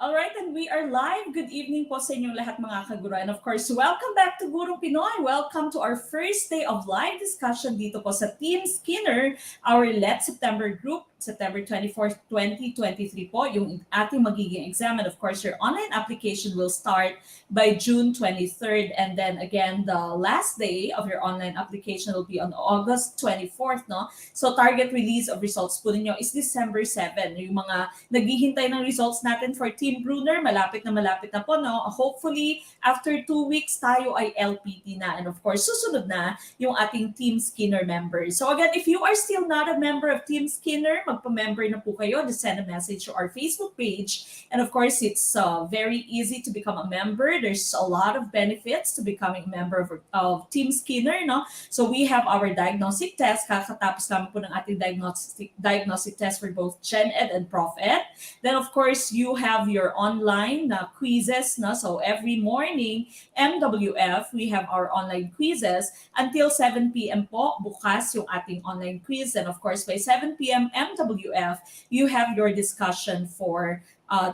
Alright, and we are live. Good evening po sa inyong lahat mga kaguro. And of course, welcome back to Gurong Pinoy. Welcome to our first day of live discussion dito po sa Team Skinner, our Let's September group. September 24th, 2023 po, yung ating magiging exam. And of course, your online application will start by June 23rd. And then again, the last day of your online application will be on August 24th, no? So target release of results po ninyo is December 7. Yung mga naghihintay ng results natin for Team Bruner, malapit na po, no? Hopefully, after 2 weeks, tayo ay LPT na. And of course, susunod na yung ating Team Skinner members. So again, if you are still not a member of Team Skinner, magpa-member na po kayo. Just send a message to our Facebook page. And of course, it's very easy to become a member. There's a lot of benefits to becoming a member of Team Skinner, no? So we have our diagnostic test. Kakatapos naman po ng ating diagnostic test for both Gen Ed and Prof Ed. Then of course, you have your online quizzes, no? So every morning, MWF, we have our online quizzes until 7 p.m. po. Bukas yung ating online quiz. And of course, by 7 p.m. MWF, you have your discussion for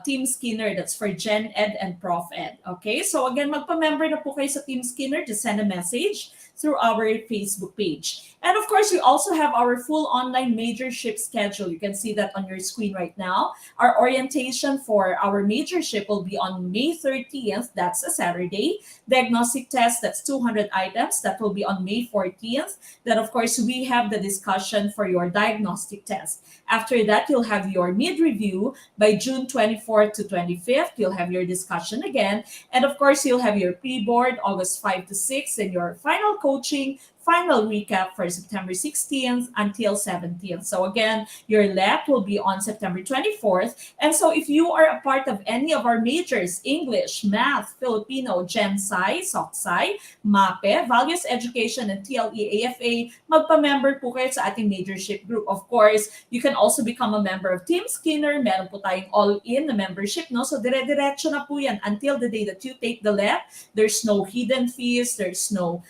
Team Skinner. That's for Gen Ed and Prof Ed. Okay, so again, magpa-member na po kayo sa Team Skinner. Just send a message through our Facebook page. And of course, we also have our full online majorship schedule. You can see that on your screen right now. Our orientation for our majorship will be on May 30th. That's a Saturday. Diagnostic test, that's 200 items. That will be on May 14th. Then, of course, we have the discussion for your diagnostic test. After that, you'll have your mid-review by June 24th to 25th. You'll have your discussion again. And of course, you'll have your pre-board August 5 to 6 and your final coaching, final recap for September 16th until 17th. So again, your lab will be on September 24th. And so if you are a part of any of our majors, English, Math, Filipino, Gen Sci, Soc Sci, MAPE, Values Education, and TLE AFA, magpa-member po kayo sa ating majorship group. Of course, you can also become a member of Team Skinner. Meron po tayong all-in na membership, no? So dire-diretso na po yan until the day that you take the lab. There's no hidden fees. There's no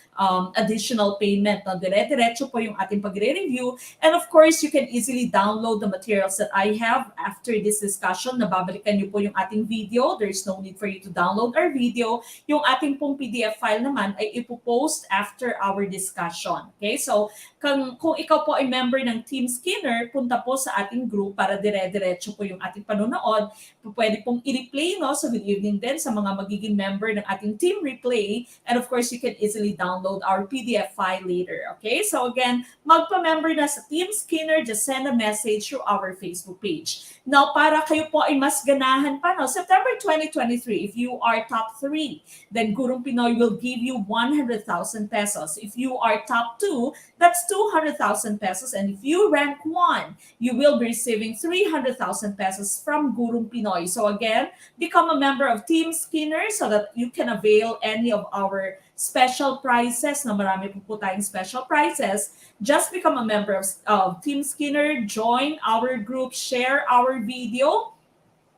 additional payment. No? Dire-diretso po yung ating pagre-review. And of course, you can easily download the materials that I have after this discussion. Nababalikan niyo po yung ating video. There's no need for you to download our video. Yung ating pong PDF file naman ay ipopost after our discussion. Okay? So, kung ikaw po ay member ng Team Skinner, punta po sa ating group para dire-diretso po yung ating panonood. Pwede pong i-replay, no? So, good evening din sa mga magiging member ng ating Team Replay. And of course, you can easily download our PDF file later. Okay? So again, magpa-member na sa Team Skinner, just send a message through our Facebook page. Now, para kayo po ay mas ganahan pa, no? September 2023, if you are top 3, then Gurong Pinoy will give you 100,000 pesos. If you are top 2, that's 200,000 pesos. And if you rank 1, you will be receiving 300,000 pesos from Gurong Pinoy. So again, become a member of Team Skinner so that you can avail any of our special prizes. Na marami po tayong special prizes. Just become a member of Team Skinner, join our group, share our video.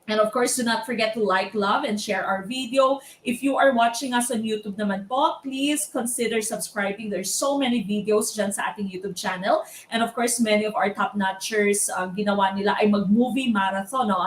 And of course, do not forget to like, love, and share our video. If you are watching us on YouTube naman po, please consider subscribing. There's so many videos dyan sa ating YouTube channel. And of course, many of our top-notchers, ginawa nila ay mag-movie marathon. No?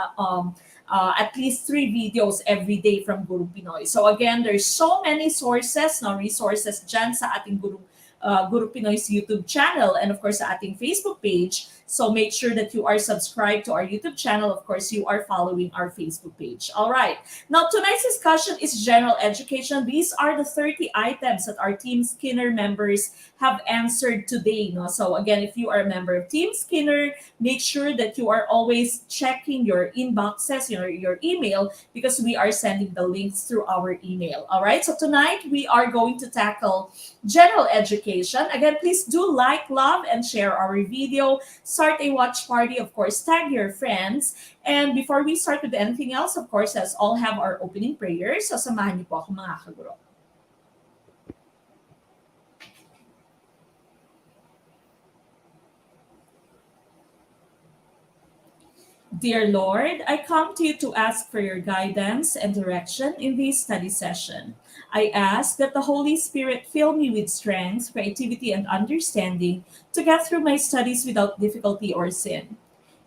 At least 3 videos every day from Gurong Pinoy. So again, there's so many sources, no, resources dyan sa ating Gurong Pinoy's YouTube channel and of course sa ating Facebook page. So make sure that you are subscribed to our YouTube channel. Of course, you are following our Facebook page. All right. Now, tonight's discussion is general education. These are the 30 items that our Team Skinner members have answered today. No? So again, if you are a member of Team Skinner, make sure that you are always checking your inboxes, your email, because we are sending the links through our email. All right. So tonight we are going to tackle general education. Again, please do like, love, and share our video. Start a watch party, of course, tag your friends. And before we start with anything else, of course, let's all have our opening prayers. So samahan niyo po ako mga kaguro. Dear Lord, I come to you to ask for your guidance and direction in this study session. I ask that the Holy Spirit fill me with strength, creativity, and understanding to get through my studies without difficulty or sin.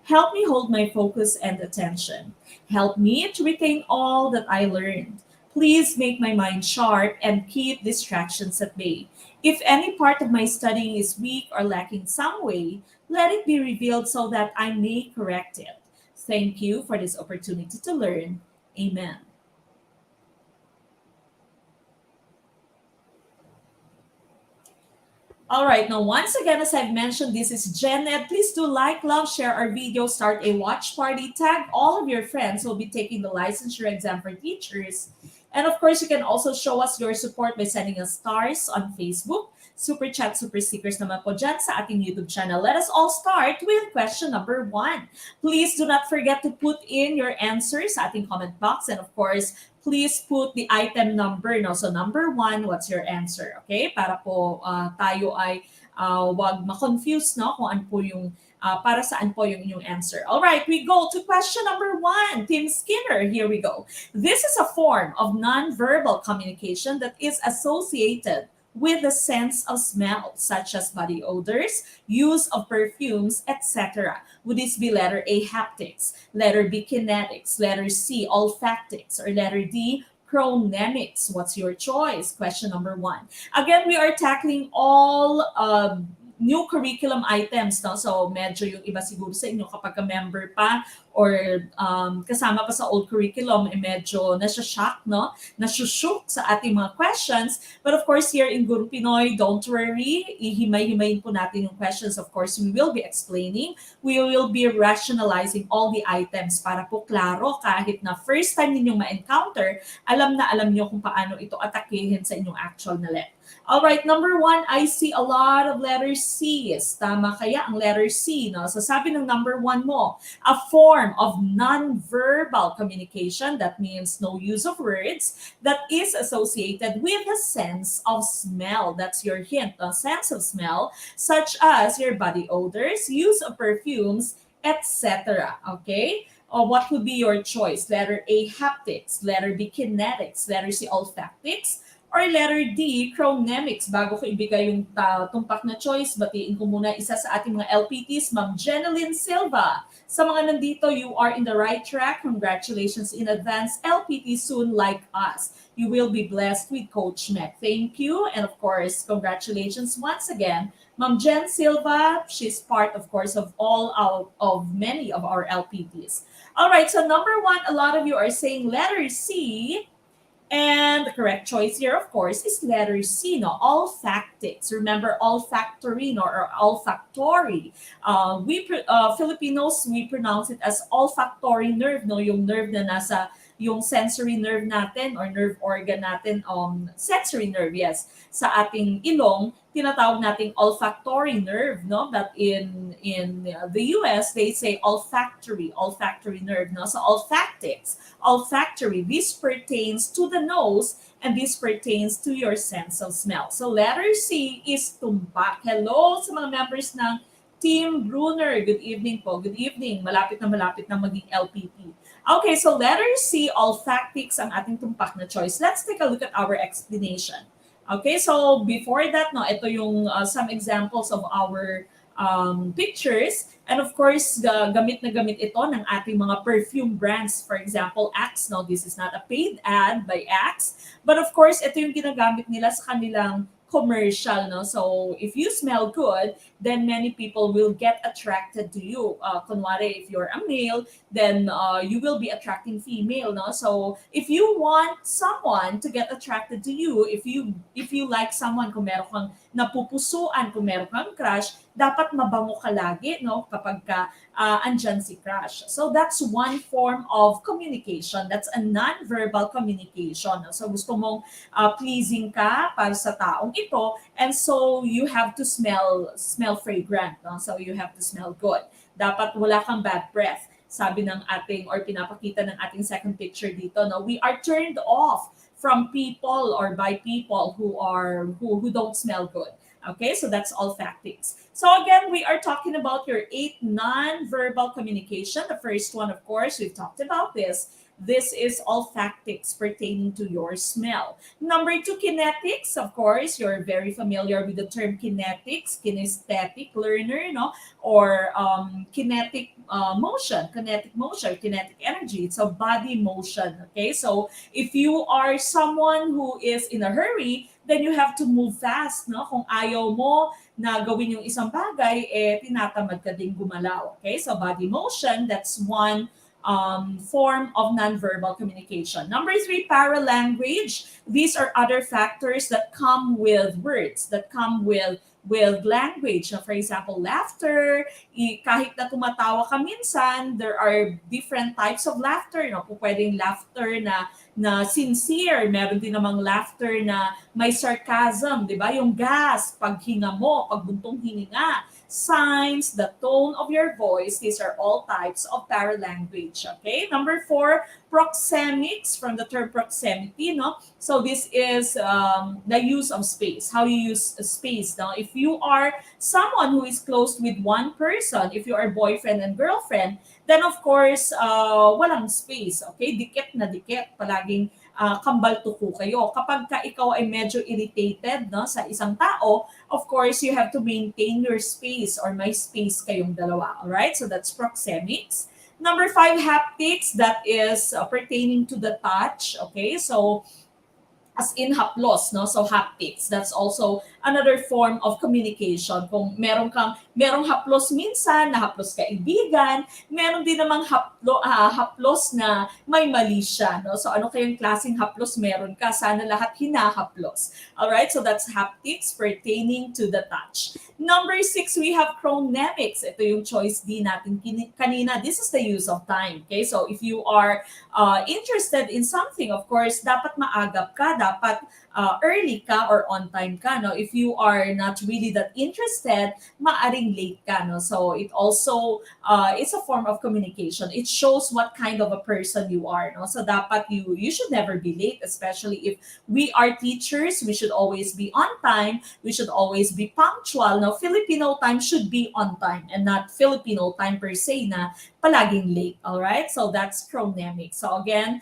Help me hold my focus and attention. Help me to retain all that I learned. Please make my mind sharp and keep distractions at bay. If any part of my studying is weak or lacking some way, let it be revealed so that I may correct it. Thank you for this opportunity to learn. Amen. All right, now once again, as I've mentioned, this is Janet. Please do like, love, share our video, start a watch party, tag all of your friends who will be taking the licensure exam for teachers. And of course, you can also show us your support by sending us stars on Facebook, super chat, super stickers naman po dyan sa ating YouTube channel. Let us all start with question number 1. Please do not forget to put in your answers sa ating comment box. And of course, please put the item number. No? So number 1, what's your answer? Okay? Para po tayo ay wag ma-confuse no? Kung ano po yung para saan po yung inyong answer. All right, we go to question number 1. Tim Skinner, here we go. This is a form of non-verbal communication that is associated with the sense of smell, such as body odors, use of perfumes, etc. Would this be letter A, haptics, letter B, kinetics, letter C, olfactics, or letter D, chronemics? What's your choice? Question number 1. Again, we are tackling all new curriculum items, no? So medyo yung iba siguro sa inyo kapag member pa or kasama pa sa old curriculum, medyo nasya-shock, no? Nasushook sa ating mga questions. But of course, here in Gurong Pinoy, don't worry, ihimay-himayin po natin yung questions. Of course, we will be explaining, we will be rationalizing all the items para po klaro kahit na first time ninyong ma-encounter, alam na alam nyo kung paano ito atakihin sa inyong actual na LET. All right, number 1, I see a lot of letter C's. Tama kaya ang letter C, no? So sabi ng number 1 mo, a form of non-verbal communication, that means no use of words, that is associated with a sense of smell. That's your hint, a sense of smell, such as your body odors, use of perfumes, etc. Okay? Or what would be your choice? Letter A, haptics, letter B, kinetics, letter C, olfactics, or letter D, chronemics. Bago ko ibigay yung tumpak na choice, batiin ko muna isa sa ating mga LPTs, Ma'am Jenilyn Silva. Sa mga nandito, you are in the right track. Congratulations in advance. LPT soon like us. You will be blessed with Coach Mac. Thank you. And of course, congratulations once again. Ma'am Jen Silva, she's part, of course, of many of our LPTs. All right, so number 1, a lot of you are saying letter C. And the correct choice here, of course, is letter C, no? Olfactics. Remember, olfactory, no? Or olfactory. Filipinos, we pronounce it as olfactory nerve, no? Yung nerve na nasa yung sensory nerve natin or nerve organ natin, sensory nerve, yes, sa ating ilong, tinatawag nating olfactory nerve, no? But in the US, they say olfactory nerve, no? So olfactics, olfactory, this pertains to the nose and this pertains to your sense of smell. So letter C is tumpak. Hello sa mga members ng Team Brunner. Good evening po. Good evening. Malapit na maging LPT. Okay, so letter C, olfactics ang ating tumpak na choice. Let's take a look at our explanation. Okay, so before that, no, ito yung some examples of our pictures. And of course, gamit na gamit ito ng ating mga perfume brands. For example, Axe. No, this is not a paid ad by Axe. But of course, ito yung ginagamit nila sa kanilang commercial, no? So if you smell good, then many people will get attracted to you. Kunwari, if you're a male, then you will be attracting female, no? So if you want someone to get attracted to you, if you like someone, kung meron kang napupusuan, kung meron kang crush, dapat mabango ka lagi, no? Kapag ka andyan si crush. So that's one form of communication. That's a non-verbal communication. No? So gusto mong pleasing ka para sa taong ito, and so you have to smell fragrant, no? So you have to smell good. Dapat wala kang bad breath. Sabi ng ating, or pinapakita ng ating second picture dito, no? We are turned off from people or by people who don't smell good. Okay, so that's olfactics. So again, we are talking about your 8 non-verbal communication. The first one, of course, we've talked about this. This is olfactics pertaining to your smell. Number two, kinetics. Of course, you're very familiar with the term kinetics, kinesthetic learner, no? Or kinetic motion, kinetic energy. It's a body motion. Okay, so if you are someone who is in a hurry, then you have to move fast, no? Kung ayaw mo na gawin yung isang bagay, tinatamad ka ding gumalaw. Okay, so body motion, that's one form of nonverbal communication. Number three, paralanguage. These are other factors that come with words, that come with language. For example, laughter. Kahit na tumatawa ka minsan, there are different types of laughter. No? Pwedeng laughter na sincere. Meron din namang laughter na may sarcasm, di ba? Yung gas, paghinga mo, pagbuntong hininga. Signs, the tone of your voice, these are all types of paralanguage. Okay, number four, proxemics, from the term proximity, no? So this is the use of space, how you use space. Now, if you are someone who is close with one person, if you are boyfriend and girlfriend, then of course, walang space. Okay, dikit na dikit, palaging kambal tuko kayo. Kapag ka ikaw ay medyo irritated, no, sa isang tao, of course, you have to maintain your space or may space kayong dalawa. Alright? So that's proxemics. Number five, haptics. That is pertaining to the touch. Okay? So as in haplos, no? So haptics, that's also another form of communication. Kung merong haplos minsan, na haplos kaibigan, meron din namang haplos na may mali siya, no? So ano kayang klaseng haplos meron ka? Sana lahat hinahaplos. Alright, so that's haptics pertaining to the touch. Number six, we have chronemics. Ito yung choice D natin kanina. This is the use of time. Okay, so if you are interested in something, of course, dapat maagap ka, dapat early ka or on time ka, no? If you are not really that interested, maaring late ka, no? So it also it's a form of communication. It shows what kind of a person you are, no? So dapat you should never be late, especially if we are teachers. We should always be on time. We should always be punctual. No, Filipino time should be on time and not Filipino time per se na palaging late. All right, so that's chronemic. So again,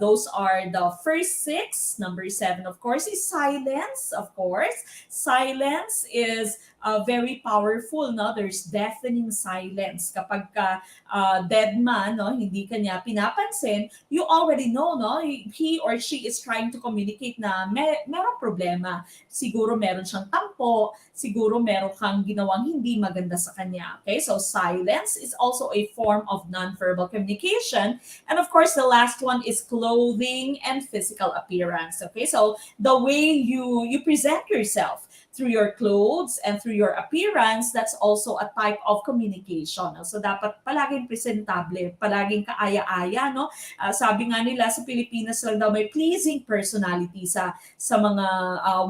those are the first six. Number seven, of course, is silence. Of course, silence is very powerful. No, there's deafening silence. Kapag ka dead man, no, hindi kanya pinapansin, you already know, no, he or she is trying to communicate na merong problema. Siguro meron siyang tampo, siguro meron kang ginawang hindi maganda sa kanya. Okay, so silence is also a form of nonverbal communication. And of course, the last one is clothing and physical appearance. Okay, so the way you present yourself through your clothes and through your appearance, that's also a type of communication. So dapat palaging presentable, palaging kaaya-aya, no? Sabi nga nila sa Pilipinas lang daw may pleasing personality sa mga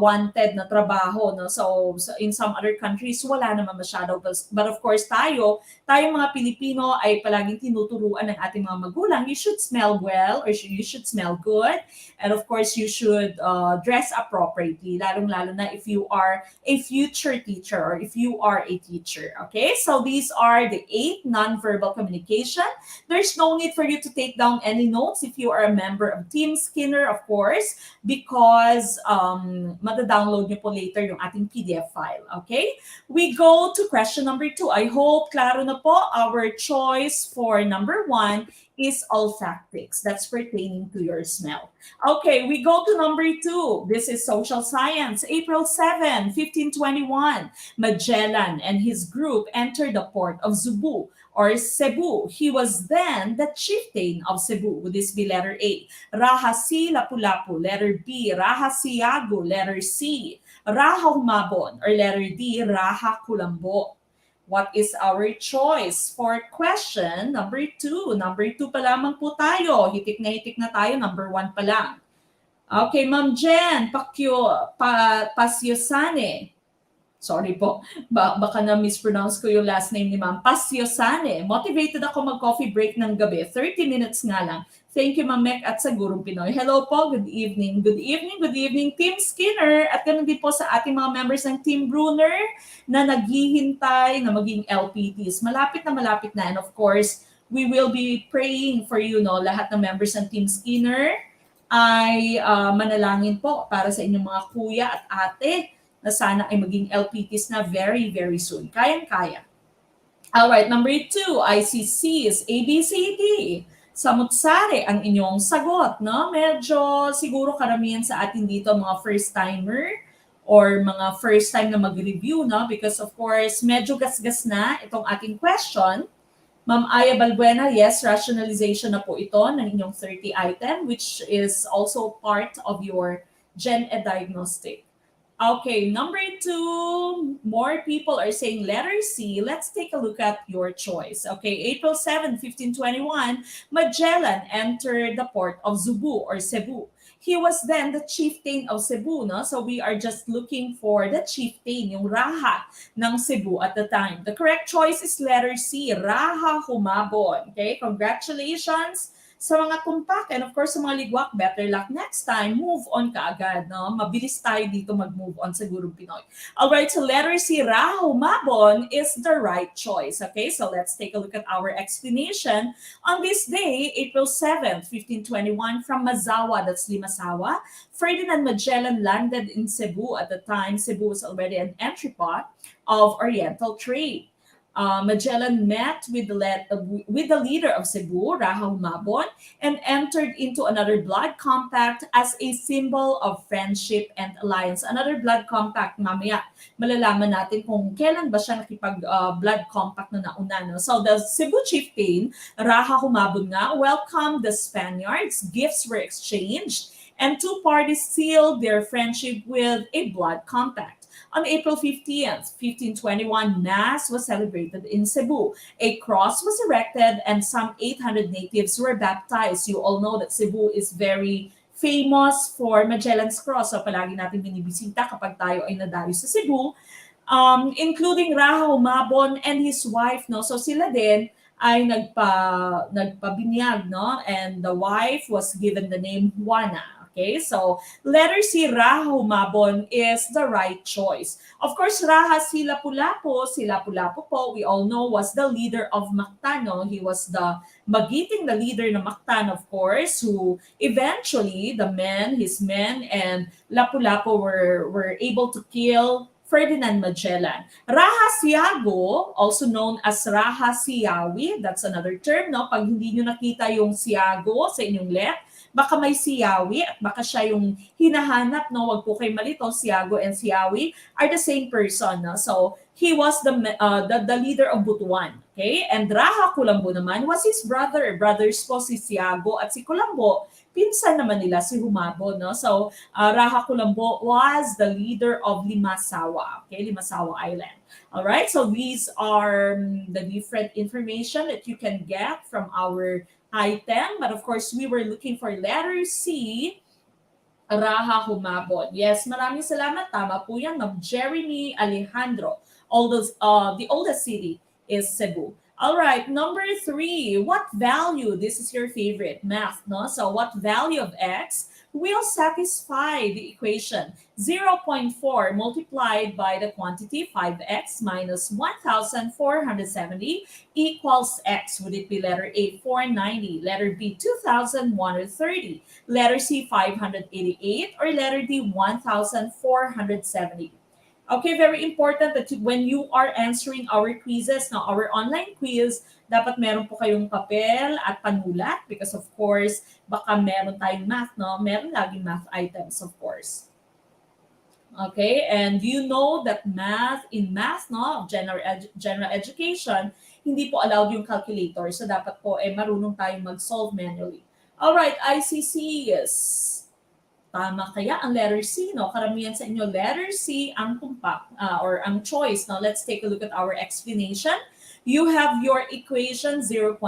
wanted na trabaho, no? So in some other countries wala naman masyado, but of course tayong mga Pilipino ay palaging tinuturuan ng ating mga magulang, you should smell well or you should smell good, and of course you should dress appropriately, lalong-lalo na if you are a future teacher or if you are a teacher. Okay, so these are the 8 nonverbal communication. There's no need for you to take down any notes if you are a member of Team Skinner, of course, because mata-download nyo po later yung ating PDF file. Okay, we go to question number 2. I hope klaro na po. Our choice for number 1 is olfactics. That's pertaining to your smell. Okay, we go to number 2. This is social science. April 7, 1521, Magellan and his group entered the port of Cebu or Cebu. He was then the chieftain of Cebu. Would this be letter A? Rahasi Lapu-Lapu. Letter B, Rahasiago. Letter C, Raha Humabon. Or letter D, Raha Kulambo. What is our choice for question number 2? Number 2 pa lamang po tayo. Hitik na tayo. Number 1 pa lang. Okay, Ma'am Jen, Pasiosane. Sorry po, baka na-mispronounce ko yung last name ni Ma'am. Pasiosane. Motivated ako mag-coffee break ng gabi. 30 minutes nga lang. Thank you, Ma'am Mek at sa Gurong Pinoy. Hello po, good evening. Good evening, Team Skinner. At ganun din po sa ating mga members ng Team Brunner na naghihintay na maging LPTs. Malapit na. And of course, we will be praying for you, no? Lahat ng members ng Team Skinner ay manalangin po para sa inyong mga kuya at ate na sana ay maging LPTs na very, very soon. Kayang-kaya. Alright, number 2, ICCs, ABCD. Samut-sari ang inyong sagot, no? Medyo siguro karamihan sa atin dito mga first-timer or mga first time na mag-review, no? Because of course, medyo gasgas na itong ating question. Ma'am Aya Balbuena, yes, rationalization na po ito ng inyong 30 item, which is also part of your Gen Ed diagnostic. Okay, number 2, more people are saying letter C. Let's take a look at your choice. Okay, April 7, 1521, Magellan entered the port of Cebu. He was then the chieftain of Cebu, no? So we are just looking for the chieftain, yung Raha ng Cebu at the time. The correct choice is letter C, Raha Humabon. Okay, congratulations sa mga tumpak and of course sa mga ligwak, better luck next time. Move on ka agad, no? Mabilis tayo dito mag-move on sa Gurong Pinoy. Alright, so letter C, Raho Mabon is the right choice. Okay, so let's take a look at our explanation. On this day, April 7th, 1521, from Mazawa, that's Limasawa, Ferdinand Magellan landed in Cebu. At the time, Cebu was already an entrepot of Oriental trade. Magellan met with the leader of Cebu, Rahul Mabon, and entered into another blood compact as a symbol of friendship and alliance. Another blood compact, mamaya malalaman natin kung kailan ba siya nakipag-blood compact na nauna. No? So the Cebu chieftain, Raha Humabon nga, welcomed the Spaniards, gifts were exchanged, and two parties sealed their friendship with a blood compact. On April 15th, 1521, Mass was celebrated in Cebu. A cross was erected and some 800 natives were baptized. You all know that Cebu is very famous for Magellan's Cross. So palagi natin binibisita kapag tayo ay nadayo sa Cebu. Including Raha Umabon and his wife. No? So sila din ay nagpabinyag. No? And the wife was given the name Juana. Okay, so letter C, Raha Humabon is the right choice. Of course, Raha si Lapu-Lapu po, we all know, was the leader of Mactan. No? He was the magiting the leader ng Mactan, of course, who eventually his men, and Lapu-Lapu were able to kill Ferdinand Magellan. Raha Siago, also known as Raha Siawi, that's another term, no? Pag hindi nyo nakita yung Siago sa inyong baka may Siawi at baka siya yung hinahanap, no? Wag po kayo malito, Siago and Siawi are the same person, no? So, he was the leader of Butuan, okay? And Raha Kulambo naman was his brother. Brothers po si Siago at si Kulambo. Pinsan naman nila si Humabo, no? So, Raha Kulambo was the leader of Limasawa, okay? Limasawa Island. All right, so these are the different information that you can get from our item. But of course, we were looking for letter C, Raha Humabon. Yes, maraming salamat. Tama po yan, ng Jeremy Alejandro. The oldest city is Cebu. All right, number 3. What value? This is your favorite math, no? So what value of x will satisfy the equation 0.4 multiplied by the quantity 5x minus 1,470 equals x? Would it be letter A, 490, letter B, 2,130, letter C, 588, or letter D, 1,470? Okay, very important that when you are answering our quizzes, now our online quiz, dapat meron po kayong papel at panulat because of course, baka meron tayong math, no? Meron laging math items, of course. Okay, and you know that in math, no, general education, hindi po allowed yung calculator. So dapat po marunong tayong mag-solve manually. All right, ICC, yes. Tama kaya ang letter C, no? Karamihan sa inyo, letter C ang tumpak or ang choice. Now, let's take a look at our explanation. You have your equation 0.4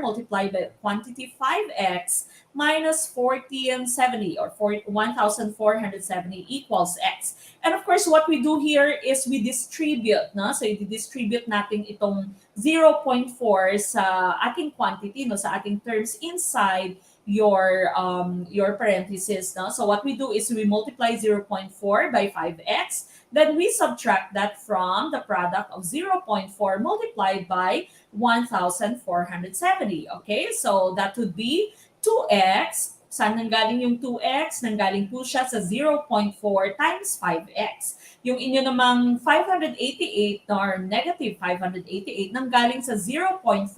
multiplied by quantity 5x minus 1470 or 1,470 equals x. And of course, what we do here is we distribute. No? So, i-distribute natin itong 0.4 sa ating quantity, no? Sa ating terms inside your parentheses. No? So what we do is we multiply 0.4 by 5x. Then we subtract that from the product of 0.4 multiplied by 1,470. Okay, so that would be 2x. Saan nanggaling yung 2x? Nanggaling po siya sa 0.4 times 5x. Yung inyo namang 588 or negative 588 nanggaling sa 0.4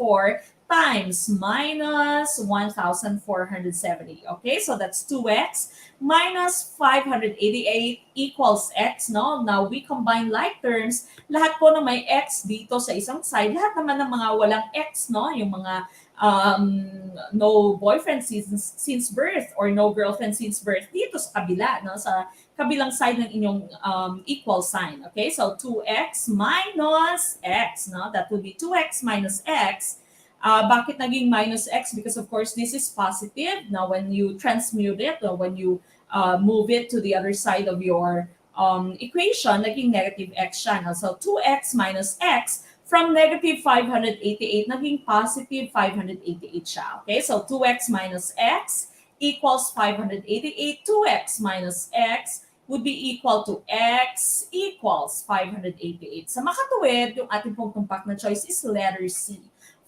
times minus 1,470. Okay, so that's 2x minus 588 equals x, no? Now, we combine like terms. Lahat po na may x dito sa isang side, lahat naman ng mga walang x, no? Yung mga no boyfriend since birth or no girlfriend since birth dito sa kabila, no? Sa kabilang side ng inyong equal sign. Okay, so 2x minus x, no? That would be 2x minus x. Bakit naging minus x? Because of course, this is positive. Now, when you transmute it, or when you move it to the other side of your equation, naging negative x siya. Now, so 2x minus x, from negative 588, naging positive 588 siya. Okay, so 2x minus x equals 588. 2x minus x would be equal to x equals 588. Sa makatuwid, yung ating pong tumpak na choice is letter C.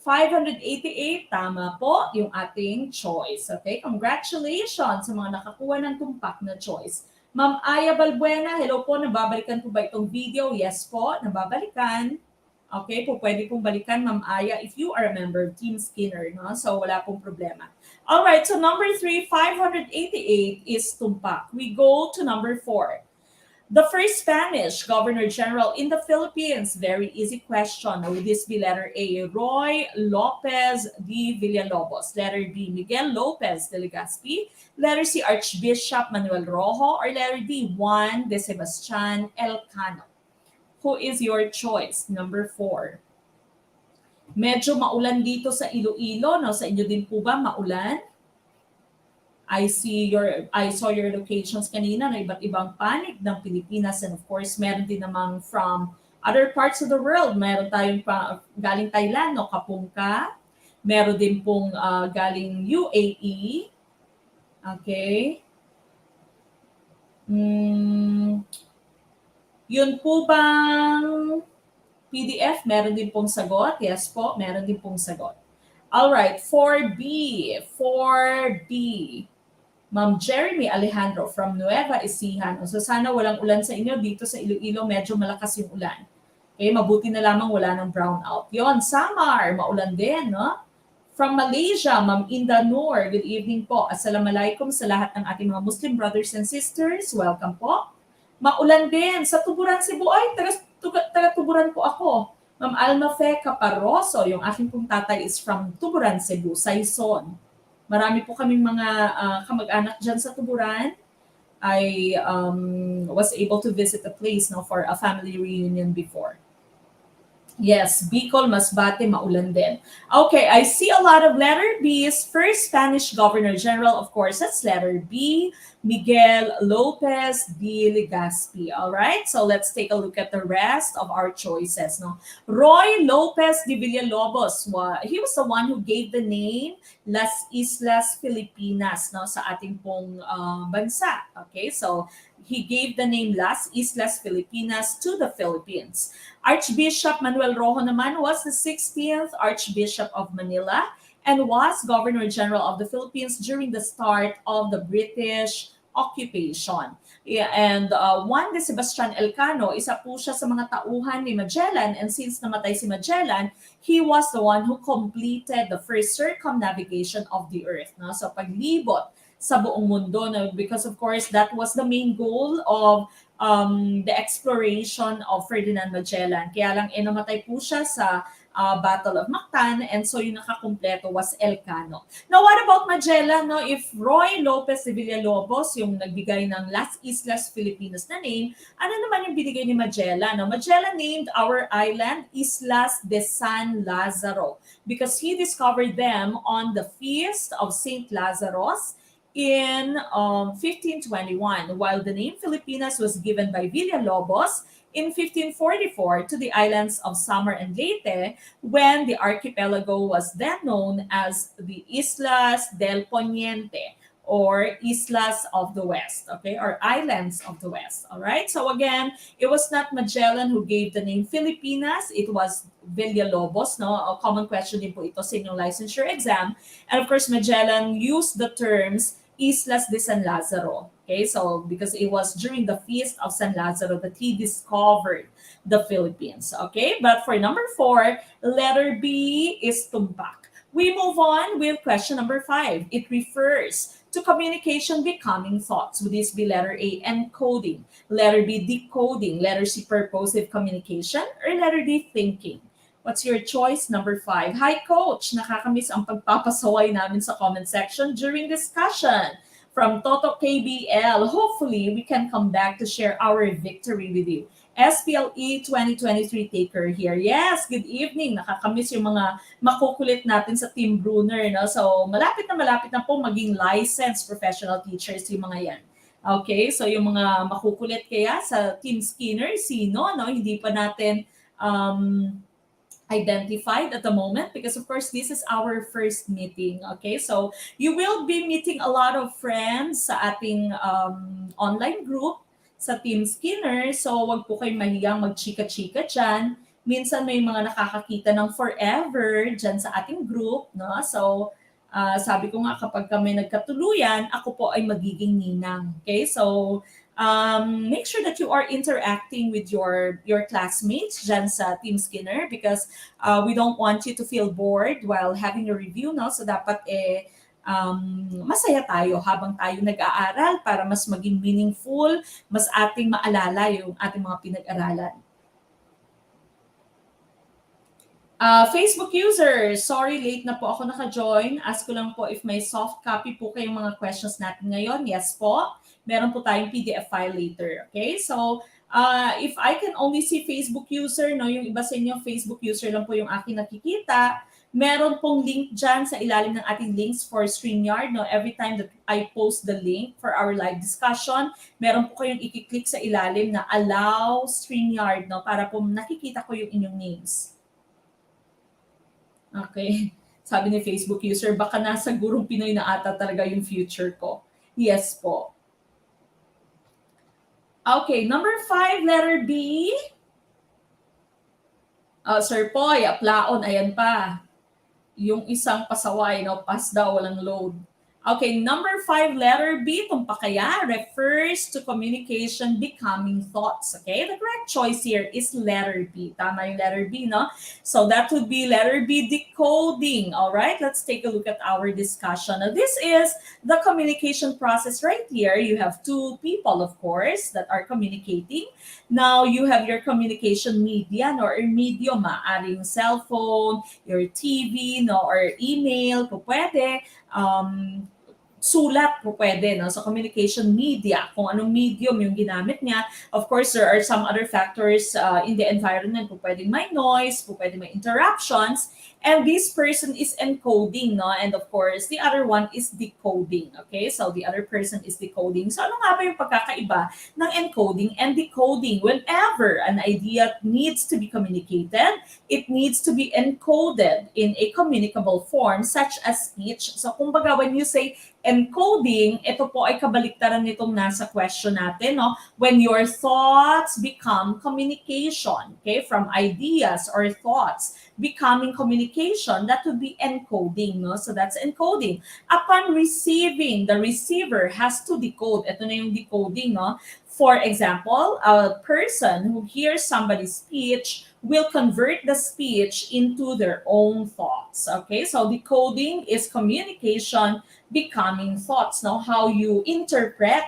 588, tama po yung ating choice. Okay, congratulations sa mga nakakuha ng tumpak na choice. Ma'am Aya Balbuena, hello po, nababalikan po ba itong video? Yes po, nababalikan. Okay, po pwede pong balikan, Ma'am Aya, if you are a member of Team Skinner, no? So wala pong problema. All right, so number 3, 588 is tumpak. We go to number 4. The first Spanish Governor General in the Philippines. Very easy question. Would this be letter A, Roy Lopez de Villalobos? Letter B, Miguel Lopez de Legazpi? Letter C, Archbishop Manuel Rojo? Or letter D, Juan de Sebastian Elcano? Who is your choice? Number 4. Medyo maulan dito sa Iloilo, no? Sa inyo din po ba maulan? I saw your locations kanina na iba't ibang panig ng Pilipinas, and of course, meron din namang from other parts of the world. Meron tayong galing Thailand, no, Kapungka. Meron din pong galing UAE. Okay. Yun po bang PDF? Meron din pong sagot? Yes po, meron din pong sagot. Alright, 4B. Ma'am Jeremy Alejandro from Nueva Ecija. So sana walang ulan sa inyo. Dito sa Iloilo, medyo malakas yung ulan. Okay, mabuti na lamang wala ng brownout. Yon, Samar, maulan din, no? From Malaysia, Ma'am Inda Noor, good evening po. Assalamualaikum sa lahat ng ating mga Muslim brothers and sisters. Welcome po. Maulan din sa Tuburan, Cebu. Ay, taga Tuburan po ako. Ma'am Alma Fe Caparoso, yung aking pong tatay is from Tuburan, Cebu, Saison. Marami po kaming mga kamag-anak dyan sa Tuburan. I was able to visit the place, no, for a family reunion before. Yes, Bicol, Masbate, maulan din. Okay, I see a lot of letter B's. First Spanish Governor General, of course, that's letter B, Miguel Lopez de Legazpi. All right, so let's take a look at the rest of our choices. No, Roy Lopez de Villalobos, he was the one who gave the name Las Islas Filipinas, no, sa ating pong bansa. Okay, so he gave the name Las Islas Filipinas to the Philippines. Archbishop Manuel Rojo naman was the 16th Archbishop of Manila and was Governor General of the Philippines during the start of the British occupation. Yeah, and Juan de Sebastian Elcano, isa po siya sa mga tauhan ni Magellan, and since namatay si Magellan, he was the one who completed the first circumnavigation of the earth. No? So paglibot sa buong mundo, no? Because of course that was the main goal of the exploration of Ferdinand Magellan. Kaya lang namatay po siya sa Battle of Mactan, and so yung nakakumpleto was Elcano. Now, what about Magellan? No? If Roy Lopez de Villalobos yung nagbigay ng Las Islas Filipinas na name, ano naman yung binigay ni Magellan? No? Magellan named our island Islas de San Lazaro because he discovered them on the feast of Saint Lazarus in 1521, while the name Filipinas was given by Villalobos in 1544 to the islands of Samar and Leyte, when the archipelago was then known as the Islas del Poniente, or Islas of the West, okay, or Islands of the West. All right. So again, it was not Magellan who gave the name Filipinas. It was Villalobos, no? A common question din po ito sa inyong licensure exam. And of course, Magellan used the terms Islas de San Lazaro. Okay, so because it was during the feast of San Lazaro that he discovered the Philippines. Okay, but for number 4, letter B is tumpak. We move on with question number 5. It refers to communication becoming thoughts. Would this be letter A, encoding, letter B, decoding, letter C, purposive communication, or letter D, thinking? What's your choice? Number 5. Hi, Coach! Nakakamiss ang pagpapasaway namin sa comment section during discussion. From Toto KBL, hopefully we can come back to share our victory with you. SPLE 2023 taker here. Yes, good evening. Nakakamiss yung mga makukulit natin sa Team Brunner. No? So malapit na po maging licensed professional teachers yung mga yan. Okay, so yung mga makukulit kaya sa Team Skinner, sino? No? Hindi pa natin identified at the moment, because of course this is our first meeting. Okay, so you will be meeting a lot of friends sa ating online group sa Team Skinner. So wag po kayong mahiyang magchika-chika dyan. Minsan may mga nakakakita ng forever dyan sa ating group, no? So sabi ko nga, kapag kami nagkatuluyan, ako po ay magiging ninang. Okay, so make sure that you are interacting with your classmates dyan sa Team Skinner, because we don't want you to feel bored while having a review, no? So dapat masaya tayo habang tayo nag-aaral para mas maging meaningful, mas ating maalala yung ating mga pinag-aralan. Facebook user, sorry late na po ako naka-join. Ask ko lang po if may soft copy po kayong mga questions natin ngayon. Yes po. Meron po tayong PDF file later. Okay? So, if I can only see Facebook user, no, yung iba sa inyo, Facebook user lang po yung aking nakikita. Meron pong link dyan sa ilalim ng ating links for StreamYard. No? Every time that I post the link for our live discussion, meron po kayong i-click sa ilalim na allow StreamYard, no? Para po nakikita ko yung inyong names. Okay. Sabi ni Facebook user, baka nasa Gurong Pinoy na ata talaga yung future ko. Yes po. Okay, number 5, letter B. Sir Poy, aplaon, ayan pa. Yung isang pasaway, no? Pass daw, walang load. Okay, number 5, letter B, tumpakaya, refers to communication becoming thoughts. Okay, the correct choice here is letter B. Tama yung letter B, no? So that would be letter B, decoding. All right, let's take a look at our discussion. Now, this is the communication process right here. You have two people, of course, that are communicating. Now, you have your communication media, no, or medium, maaring cellphone, your TV, no, or email, po pwede. Sulat po pwede, no? So communication media, kung anong medium yung ginamit niya. Of course, there are some other factors in the environment. Po pwedeng may noise, po pwedeng may interruptions. And this person is encoding, no? And of course, the other one is decoding. Okay, so the other person is decoding. So ano nga ba yung pagkakaiba ng encoding and decoding? Whenever an idea needs to be communicated, it needs to be encoded in a communicable form such as speech. So kumbaga, when you say encoding, ito po ay kabaliktaran nitong nasa question natin, no? When your thoughts become communication, okay? From ideas or thoughts becoming communication, that would be encoding, no? So that's encoding. Upon receiving, the receiver has to decode. Ito na yung decoding, no? For example, a person who hears somebody's speech will convert the speech into their own thoughts. Okay, so decoding is communication becoming thoughts. Now, how you interpret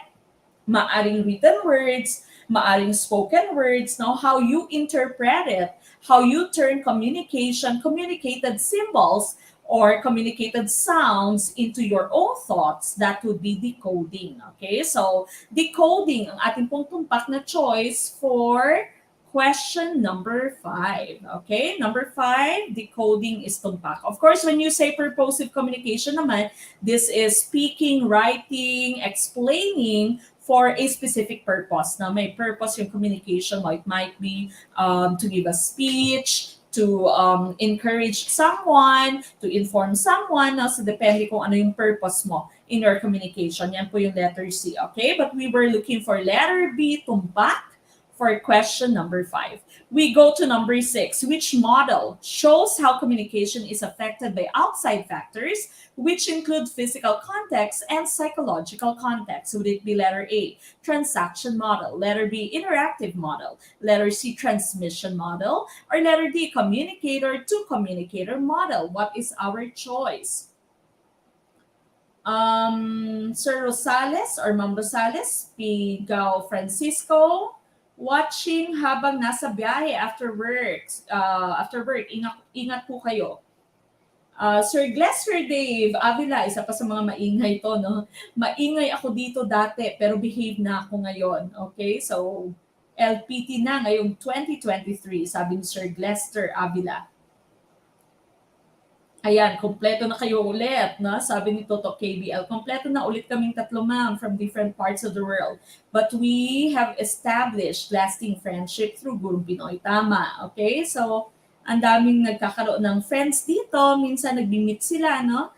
maaring written words, maaring spoken words, now how you interpret it, how you turn communication, communicated symbols, or communicated sounds into your own thoughts, that would be decoding. Okay, so decoding ang ating pong tumpak na choice for question number 5. Okay, number 5, decoding is tumpak. Of course, when you say purposive communication naman, this is speaking, writing, explaining for a specific purpose. Now, may purpose yung communication, like might be to give a speech, to encourage someone, to inform someone. No? So, depende kung ano yung purpose mo in your communication. Yan po yung letter C, okay? But we were looking for letter B, tumpak, for question number 5. We go to number 6, which model shows how communication is affected by outside factors, which include physical context and psychological context. Would it be letter A, transaction model, letter B, interactive model, letter C, transmission model, or letter D, communicator to communicator model? What is our choice? Sir Rosales or Ma'am Rosales, Pigao Francisco, watching habang nasa biyahe after work. Ingat po kayo. Sir Glesser Dave Avila, isa pa sa mga maingay to, no? Maingay ako dito dati, pero behave na ako ngayon. Okay? So, LPT na ngayong 2023, sabi ni Sir Glesser Avila. Ayan, kompleto na kayo ulit, no? Sabi ni Toto KBL, kompleto na ulit kaming tatlo, ma'am, from different parts of the world. But we have established lasting friendship through Gurong Pinoy. Tama, okay? So, ang daming nagkakaroon ng friends dito. Minsan nag-meet sila, no?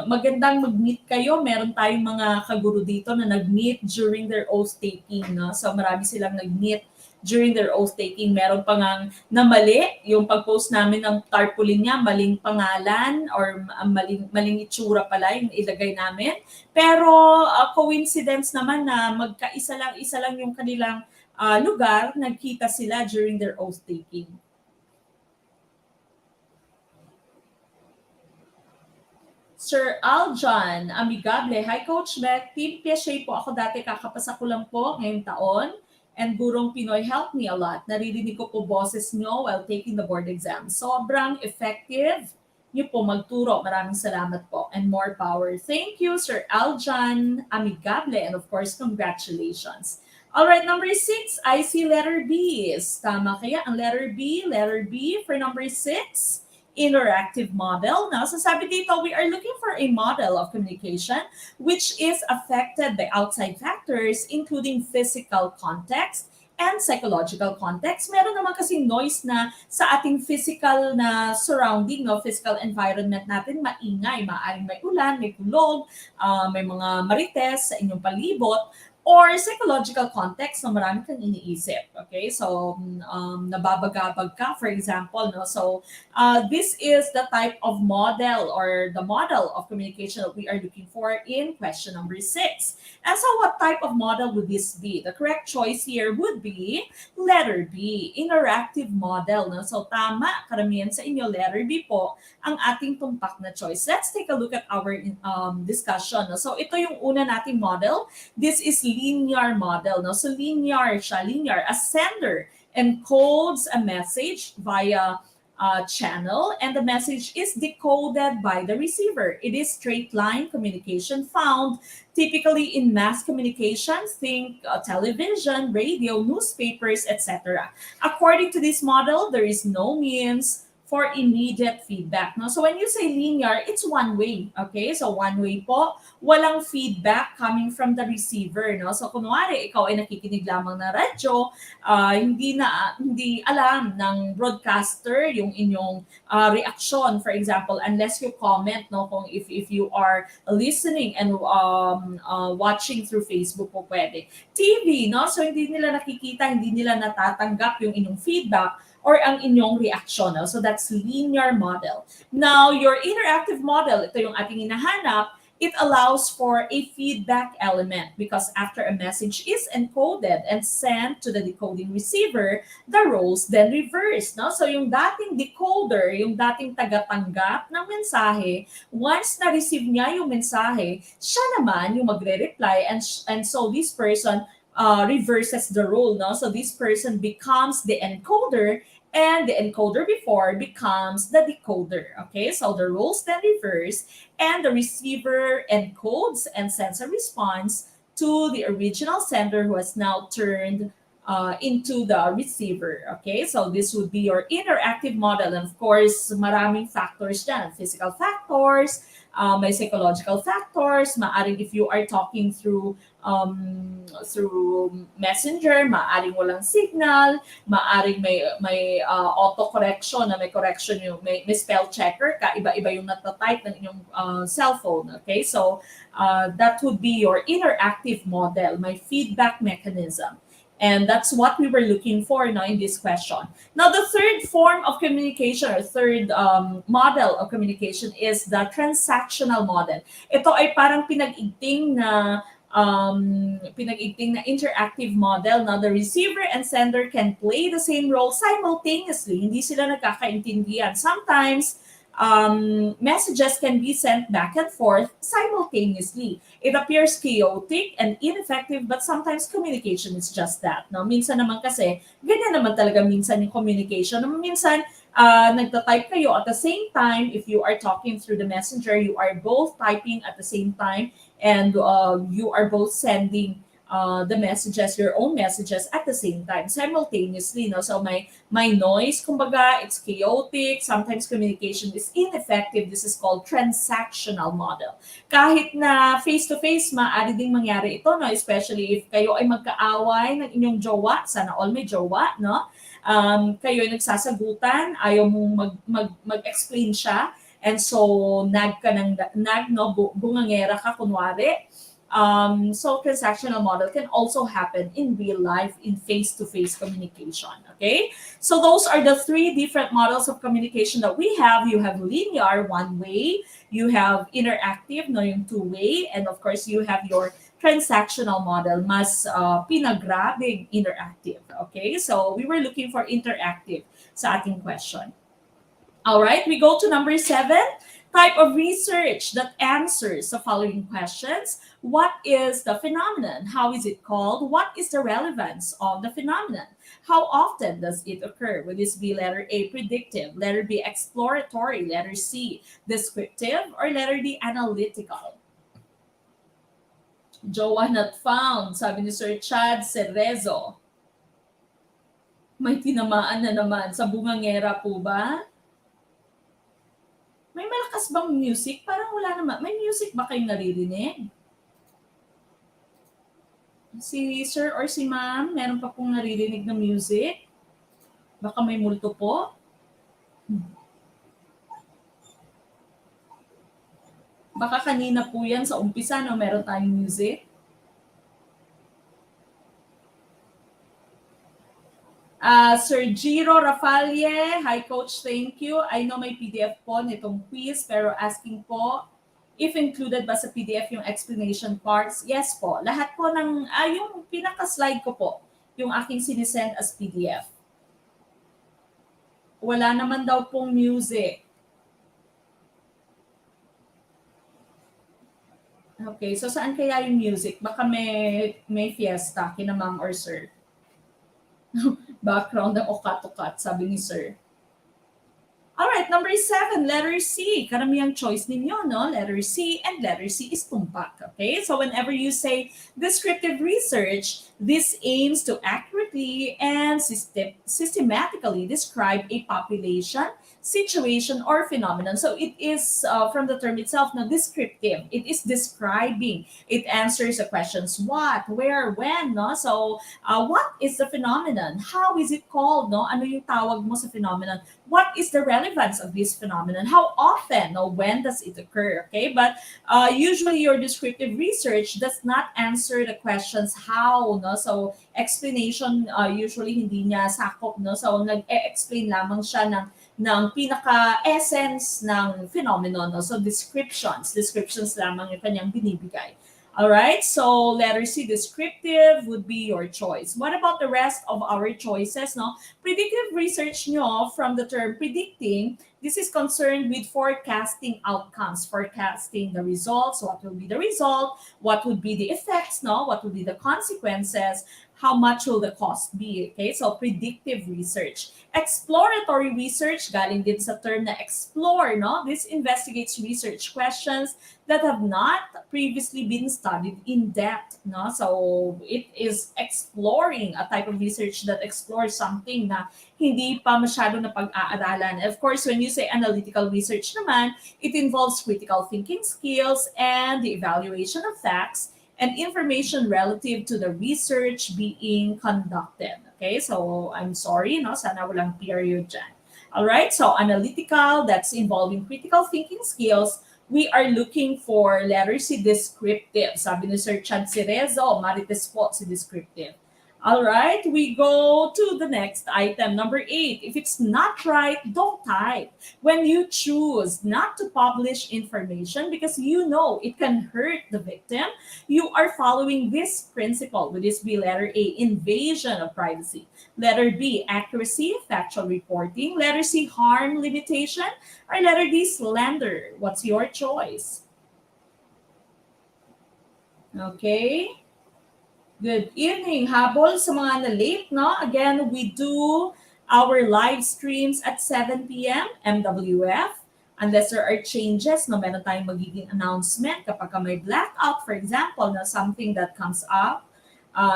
Magandang mag-meet kayo. Meron tayong mga kaguro dito na nag-meet during their oath-taking, no? So, marami silang nag-meet during their oath-taking. Meron pa ngang namali, yung pag-post namin ng tarpaulin niya, maling pangalan or maling itsura pala yung ilagay namin. Pero coincidence naman na isa lang yung kanilang lugar, nagkita sila during their oath-taking. Sir Aljan Amigable, hi Coach Beck, Team PSA po ako dati, kakapasa ko lang po ngayong taon. And Gurong Pinoy helped me a lot. Naririnig ko po boses nyo while taking the board exam. Sobrang effective nyo po magturo. Maraming salamat po. And more power. Thank you, Sir Aljan Amigable. And of course, congratulations. Alright, number 6, I see letter B. Tama kaya ang letter B? Letter B for number 6. Interactive model. Now, so sabi dito, we are looking for a model of communication which is affected by outside factors including physical context and psychological context. Meron naman kasi noise na sa ating physical na surrounding, no, physical environment natin, maingay, maaaring may ulan, may kulog, may mga marites sa inyong palibot, or psychological context na marami kang iniisip. Okay? So, nababagabag ka, for example. No? So, this is the type of model or the model of communication that we are looking for in question number 6. And so, what type of model would this be? The correct choice here would be letter B, interactive model. No? So, tama, karamihan sa inyo, letter B po, ang ating tumpak na choice. Let's take a look at our discussion. No? So, ito yung una nating model. This is linear model. No? So linear siya, linear. A sender encodes a message via channel and the message is decoded by the receiver. It is straight line communication found typically in mass communication, think television, radio, newspapers, etc. According to this model, there is no means for immediate feedback. No? So when you say linear, it's one way. Okay? So one way po, walang feedback coming from the receiver. No? So kunwari, ikaw ay nakikinig lamang na radyo, hindi alam ng broadcaster yung inyong reaction, for example, unless you comment, no, kung if you are listening and watching through Facebook po pwede. TV, no? So hindi nila nakikita, hindi nila natatanggap yung inyong feedback or ang inyong reaction. No? So that's linear model. Now, your interactive model, ito yung ating hinahanap, it allows for a feedback element because after a message is encoded and sent to the decoding receiver, the roles then reverse. No? So yung dating decoder, yung dating tagatanggap ng mensahe, once na-receive niya yung mensahe, siya naman yung magre-reply and so this person reverses the role. No? So this person becomes the encoder and the encoder before becomes the decoder. Okay, so the roles then reverse and the receiver encodes and sends a response to the original sender who has now turned into the receiver. Okay, so this would be your interactive model. And of course, maraming factors dyan. Physical factors, may psychological factors, maaring if you are talking through messenger, maaring walang signal, maaring may auto correction na may correction yung may spell checker ka, iba-iba yung natatype ng inyong cellphone. Okay, so that would be your interactive model, my feedback mechanism. And that's what we were looking for now in this question. Now, the third form of communication or third model of communication is the transactional model. Ito ay parang pinag-igting na interactive model. Now, the receiver and sender can play the same role simultaneously. Hindi sila nagkakaintindihan. Sometimes, messages can be sent back and forth simultaneously. It appears chaotic and ineffective, but sometimes communication is just that. No? Minsan naman kasi, ganyan naman talaga minsan yung communication. Minsan, nagta-type kayo at the same time. If you are talking through the messenger, you are both typing at the same time, and you are both sending the messages, your own messages at the same time, simultaneously. No? So my noise, kumbaga, it's chaotic. Sometimes communication is ineffective. This is called transactional model. Kahit na face-to-face, maaari ding mangyari ito, no? Especially if kayo ay magkaaway ng inyong jowa, sana all may jowa, no? Kayo ay nagsasagutan, ayaw mong mag-explain siya, and so nag, no? Bungangera ka, kunwari. So transactional model can also happen in real life in face-to-face communication. Okay, so those are the three different models of communication that we have. You have linear, one way. You have interactive, no, yung two-way, and of course you have your transactional model, mas pinagrabing interactive. Okay, so we were looking for interactive sa ating question. All right, we go to number 7. Type of research that answers the following questions. What is the phenomenon? How is it called? What is the relevance of the phenomenon? How often does it occur? Will this be letter A, predictive, letter B, exploratory, letter C, descriptive, or letter D, analytical? Jowa not found, sabi ni Sir Chad Cerezo. May tinamaan na naman. Sa bungangera po ba? May malakas bang music? Parang wala naman. May music ba kayong naririnig? Si sir or si ma'am, meron pa pong naririnig na music? Baka may multo po? Baka kanina po yan sa umpisa, no, meron tayong music. Sir Giro Rafalle, hi coach, thank you. I know may PDF po nitong quiz, pero asking po if included ba sa PDF yung explanation parts. Yes po, lahat po ng, yung pinaka-slide ko po, yung aking sinisend as PDF. Wala naman daw pong music. Okay, so saan kaya yung music? Baka may fiesta, kina ma'am or sir. Background ng okat-okat, sabi ni sir. Alright, number 7, letter C. Karamihang choice ninyo, no? Letter C, and letter C is tumpak, okay? So whenever you say descriptive research, this aims to accurately and systematically describe a population, situation, or phenomenon. So it is, from the term itself, no, descriptive. It is describing. It answers the questions what, where, when, no? So what is the phenomenon? How is it called, no? Ano yung tawag mo sa phenomenon? What is the relevance of this phenomenon? How often or when does it occur? Okay, but usually your descriptive research does not answer the questions how, no? So explanation usually hindi niya sakop, no? So nag-explain lamang siya ng pinaka-essence ng phenomenon, no? So descriptions lamang yung kanyang binibigay. All right, so letter C, descriptive, would be your choice. What about the rest of our choices? No, predictive research nyo, from the term predicting, this is concerned with forecasting outcomes, forecasting the results. What will be the result? What would be the effects? No, what would be the consequences? how much will the cost be? Okay, so predictive research. Exploratory research, galing din sa term na explore, no? This investigates research questions that have not previously been studied in depth, no? So it is exploring a type of research that explores something na hindi pa masyado na pag-aaralan. Of course, when you say analytical research naman, it involves critical thinking skills and the evaluation of facts and information relative to the research being conducted. Okay, so I'm sorry, no? Sana walang period dyan. All right, so analytical, that's involving critical thinking skills. We are looking for letter C, descriptive. Sabi ni Sir Chad Cerezo, marites po si descriptive. All right, we go to the next item, number 8. If it's not right, don't type. When you choose not to publish information because you know it can hurt the victim, you are following this principle. Would this be letter A, invasion of privacy? Letter B, accuracy, factual reporting. Letter C, harm limitation. Or letter D, slander. What's your choice? Okay. Good evening, habol sa mga na-late, no? Again, we do our live streams at 7 p.m. MWF. Unless there are changes, no, meron tayong magiging announcement kapag may blackout, for example, na something that comes up.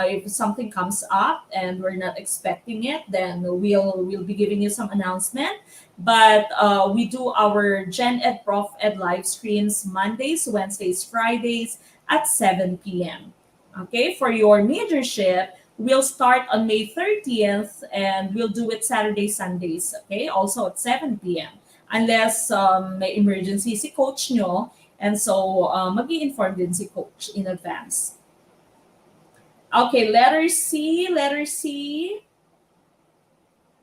If something comes up and we're not expecting it, then we'll be giving you some announcement. But we do our Gen Ed Prof Ed live streams Mondays, Wednesdays, Fridays at 7 p.m. Okay, for your majorship, we'll start on May 30th and we'll do it Saturday, Sundays, okay? Also at 7 p.m. Unless may emergency si coach nyo, and so mag-i-inform din si coach in advance. Okay, letter C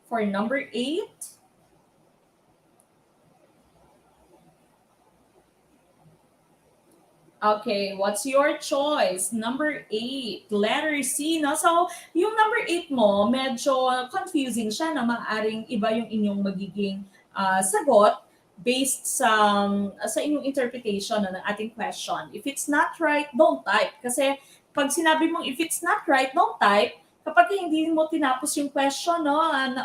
for number 8. Okay, what's your choice? Number 8, letter C, no? So, yung number 8 mo, medyo confusing siya na maaaring iba yung inyong magiging sagot based sa inyong interpretation ng ating question. If it's not right, don't type. Kasi pag sinabi mong if it's not right, don't type, kapag hindi mo tinapos yung question, no,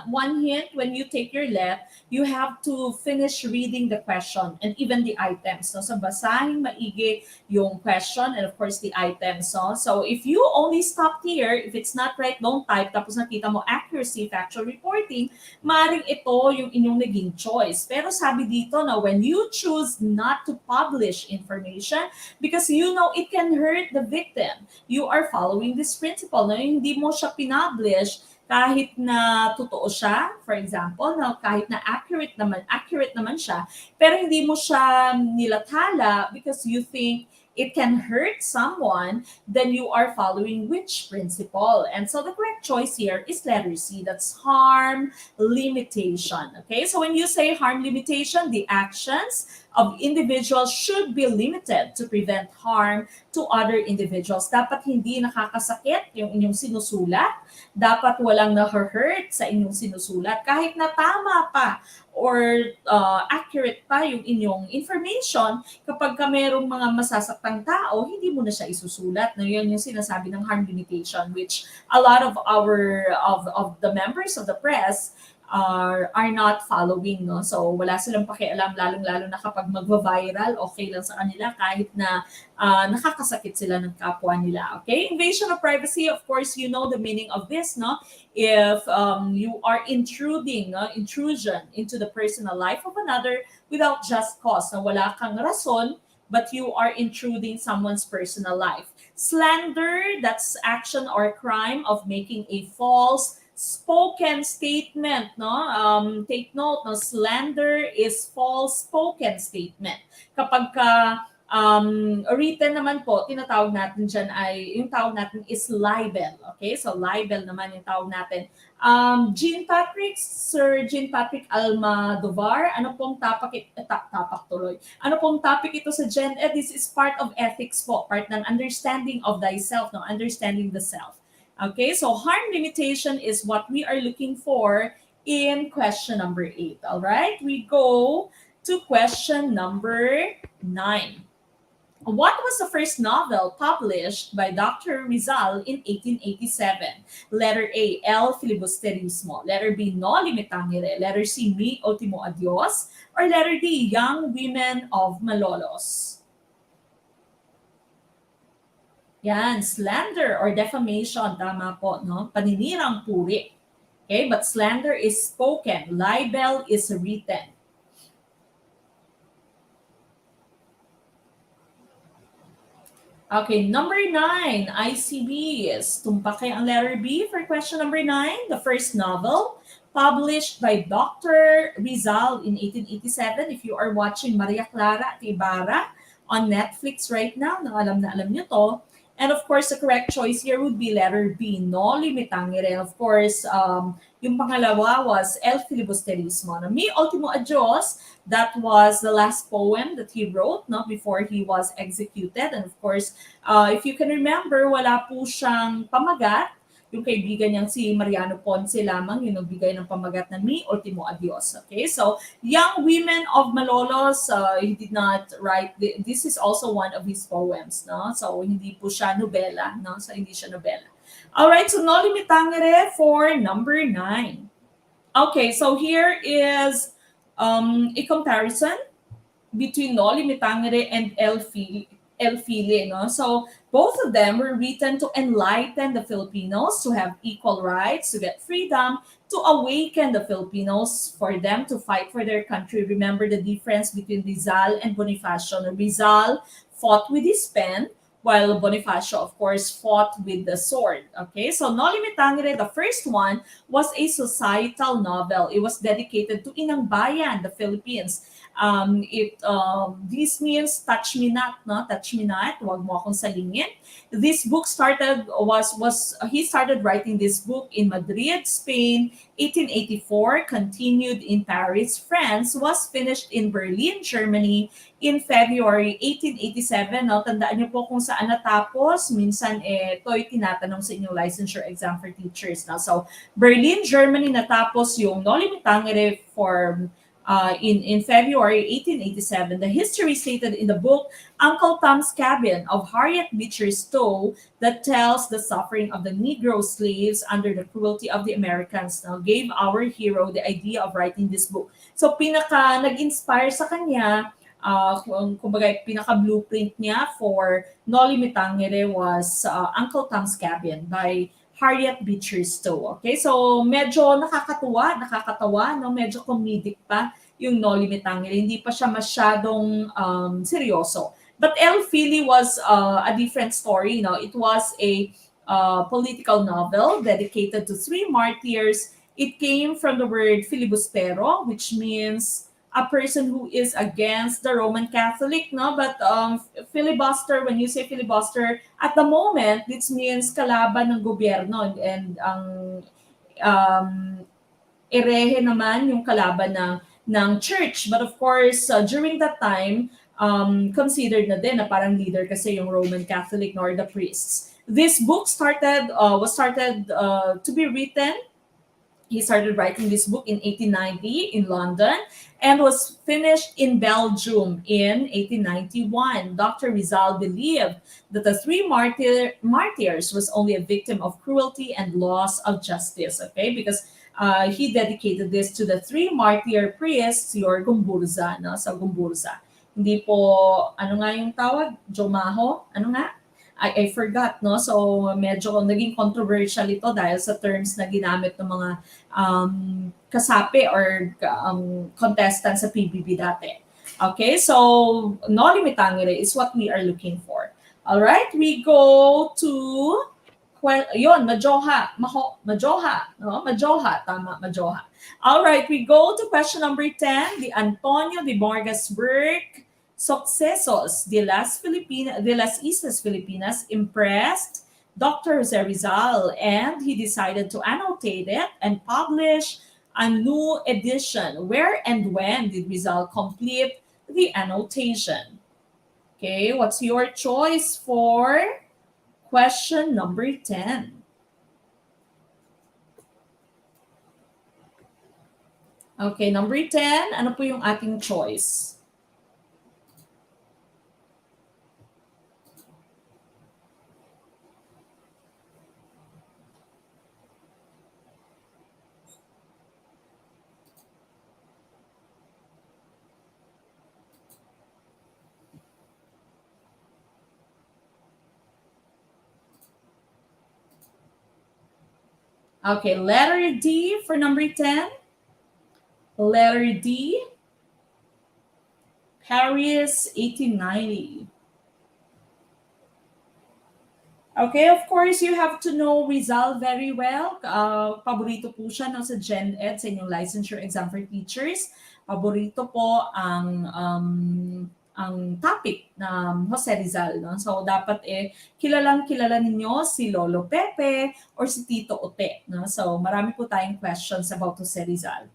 one hint, when you take your let, you have to finish reading the question and even the items. No? So basahin maigi yung question and of course the items. No? So if you only stop here, if it's not right, don't type, tapos nakita mo accuracy, factual reporting, maaaring ito yung inyong naging choice. Pero sabi dito na when you choose not to publish information because you know it can hurt the victim, you are following this principle. No? Hindi mo siya pinablish kahit na totoo siya, for example, no, kahit na accurate naman siya, pero hindi mo siya nilathala because you think it can hurt someone, then you are following which principle? And so the correct choice here is letter C. That's harm limitation. Okay, so when you say harm limitation, the actions of individuals should be limited to prevent harm to other individuals. Dapat hindi nakakasakit yung inyong sinusulat. Dapat walang na-hurt sa inyong sinusulat. Kahit na tama pa or accurate pa yung inyong information, kapag ka merong mga masasaktang tao, hindi mo na siya isusulat. No, yun yung sinasabi ng harm limitation, which a lot of of the members of the press are not following, no? So wala silang pakialam, lalong-lalo na kapag magva-viral, okay lang sa kanila kahit na nakakasakit sila ng kapwa nila. Okay? Invasion of privacy, of course, you know the meaning of this, no? If you are intrusion into the personal life of another without just cause, na wala kang rason, but you are intruding someone's personal life. Slander, that's action or crime of making a false spoken statement, no? Take note, no? Slander is false spoken statement. Kapag written naman po, tinatawag natin dyan ay, yung tawag natin is libel. Okay? So, libel naman yung tawag natin. Sir Jean Patrick Almadovar, ano pong topic tuloy. Ano pong topic ito sa Gen Ed? This is part of ethics po, part ng understanding of thyself, no? Understanding the self. Okay, so harm limitation is what we are looking for in question number 8. All right, we go to question number 9. What was the first novel published by Dr. Rizal in 1887? Letter A, El Filibusterismo. Letter B, No Limitangere. Letter C, Mi Ultimo Adios. Or letter D, Young Women of Malolos. Yan, slander or defamation, tama po, no? Paninirang puri. Okay, but slander is spoken, libel is written. Okay, number 9, ICBs. Tumpak kayo ang letter B for question number 9. The first novel published by Dr. Rizal in 1887. If you are watching Maria Clara at Ibarra on Netflix right now, na alam nyo to. And of course, the correct choice here would be letter B, No Limitangere. And of course, yung pangalawa was El Filibusterismo. Na Mi Ultimo Adios, that was the last poem that he wrote, no, before he was executed. And of course, if you can remember, wala po siyang pamagat. Yung kaibigan niyang si Mariano Ponce lamang yung nagbigay ng pamagat na Mi Ultimo Adios. Okay, so Young Women of Malolos, he did not write, this is also one of his poems, no? So hindi po siya nobela, no? So hindi siya nobela. Alright, so No Limitangere for number 9. Okay, so here is a comparison between Noli Me Tangere and El Fili. No? So both of them were written to enlighten the Filipinos, to have equal rights, to get freedom, to awaken the Filipinos, for them to fight for their country. Remember the difference between Rizal and Bonifacio. Rizal fought with his pen, while Bonifacio, of course, fought with the sword. Okay, so Noli Me Tangere, the first one, was a societal novel. It was dedicated to Inang Bayan, the Philippines. This means touch me not, no? Touch me not, wag mo akong salingin. This book he started writing this book in Madrid, Spain, 1884, continued in Paris, France, was finished in Berlin, Germany, in February 1887. No? Tandaan niyo po kung saan natapos. Minsan, ito'y tinatanong sa inyong licensure exam for teachers. No? So, Berlin, Germany, natapos yung Noli Me Tangere for in February 1887. The history stated in the book Uncle Tom's Cabin of Harriet Beecher Stowe, that tells the suffering of the Negro slaves under the cruelty of the Americans, now gave our hero the idea of writing this book. So nag-inspire sa kanya, kumbaga pinaka-blueprint niya for Noli Me Tangere was Uncle Tom's Cabin by Harriet Beecher Stowe. Okay, so medyo nakakatawa, no? Medyo comedic pa yung Noli Me Tangere. Hindi pa siya masyadong seryoso. But El Fili was a different story. You know, it was a political novel dedicated to 3 martyrs. It came from the word filibustero, which means a person who is against the Roman Catholic, no? But filibuster, when you say filibuster, at the moment, this means kalaban ng gobyerno, and ang um, erehe naman yung kalaban ng church. But of course, during that time, considered na din na parang leader kasi yung Roman Catholic nor the priests. This book was started to be written. He started writing this book in 1890 in London and was finished in Belgium in 1891. Dr. Rizal believed that the 3 martyrs was only a victim of cruelty and loss of justice, okay? Because he dedicated this to the 3 martyr priests, your Gumburza, no? Sa Gumburza. Hindi po, ano nga yung tawag? Jomaho? Ano nga? I forgot, no? So, medyo naging controversial ito dahil sa terms na ginamit ng mga kasapi or contestants sa PBB dati. Okay, so Noli Me Tangere is what we are looking for. All right, we go to yun, Majoha, Majoha, no? Majoha, tama, Majoha. All right, we go to question number 10, the Antonio de Morgas work Sucesos de las Islas Filipinas impressed Dr. Jose Rizal, and he decided to annotate it and publish a new edition. Where and when did Rizal complete the annotation? Okay, what's your choice for question number 10? Okay, number 10, ano po yung ating choice? Okay, letter D for number 10. Letter D, Paris 1890. Okay, of course, you have to know Rizal very well. Paborito po siya no, sa Gen Ed, sa inyong licensure exam for teachers. Paborito po ang topic na Jose Rizal. No? So, dapat kilalang kilala ninyo si Lolo Pepe or si Tito Ote. No? So, marami po tayong questions about Jose Rizal.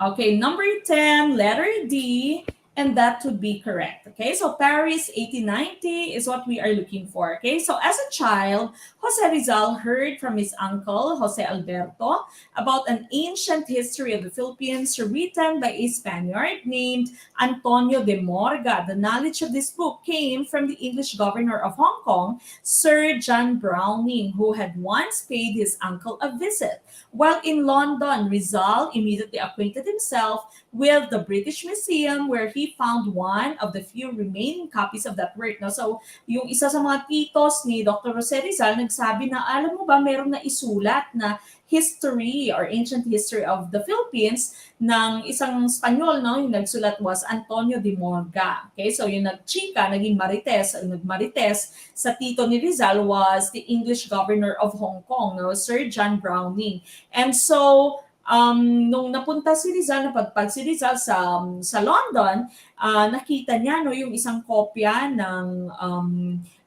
Okay, number 10, letter D, and that would be correct. Okay, so Paris 1890 is what we are looking for. Okay, so as a child, Jose Rizal heard from his uncle, Jose Alberto, about an ancient history of the Philippines written by a Spaniard named Antonio de Morga. The knowledge of this book came from the English governor of Hong Kong, Sir John Browning, who had once paid his uncle a visit. While in London, Rizal immediately acquainted himself with the British Museum where he found one of the few remaining copies of that work. No? So, yung isa sa mga titos ni Dr. Jose Rizal nagsabi na, alam mo ba, meron na isulat na history or ancient history of the Philippines ng isang Spanyol, no? Yung nagsulat was Antonio de Morga. Okay, so yung nagchika, naging marites, nagmarites sa tito ni Rizal was the English governor of Hong Kong, no? Sir John Browning. And so, nung napunta si Rizal, napadpad si Rizal sa London, nakita niya no, yung isang kopya ng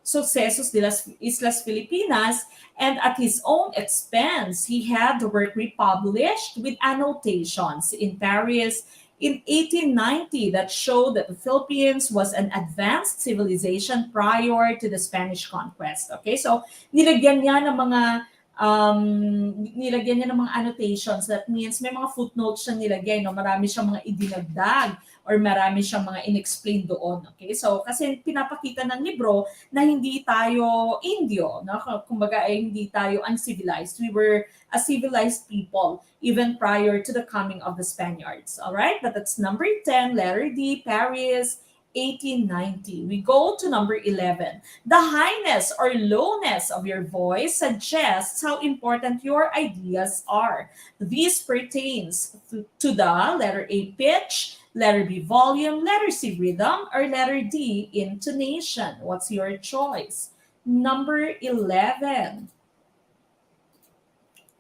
Sucesos de las Islas Filipinas, and at his own expense, he had the work republished with annotations in Paris in 1890 that showed that the Philippines was an advanced civilization prior to the Spanish conquest. Okay, so nilagyan niya ng mga annotations. That means may mga footnotes siya nilagay, no? Marami siyang mga idinagdag or marami siyang mga inexplain doon. Okay? So, kasi pinapakita ng libro na hindi tayo Indio, no? Kumbaga hindi tayo uncivilized. We were a civilized people even prior to the coming of the Spaniards. All right? But that's number 10, letter D, Paris, 1890. We go to number 11. The highness or lowness of your voice suggests how important your ideas are. This pertains to the letter A, pitch, letter B, volume, letter C, rhythm, or letter D, intonation. What's your choice? Number 11.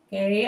Okay,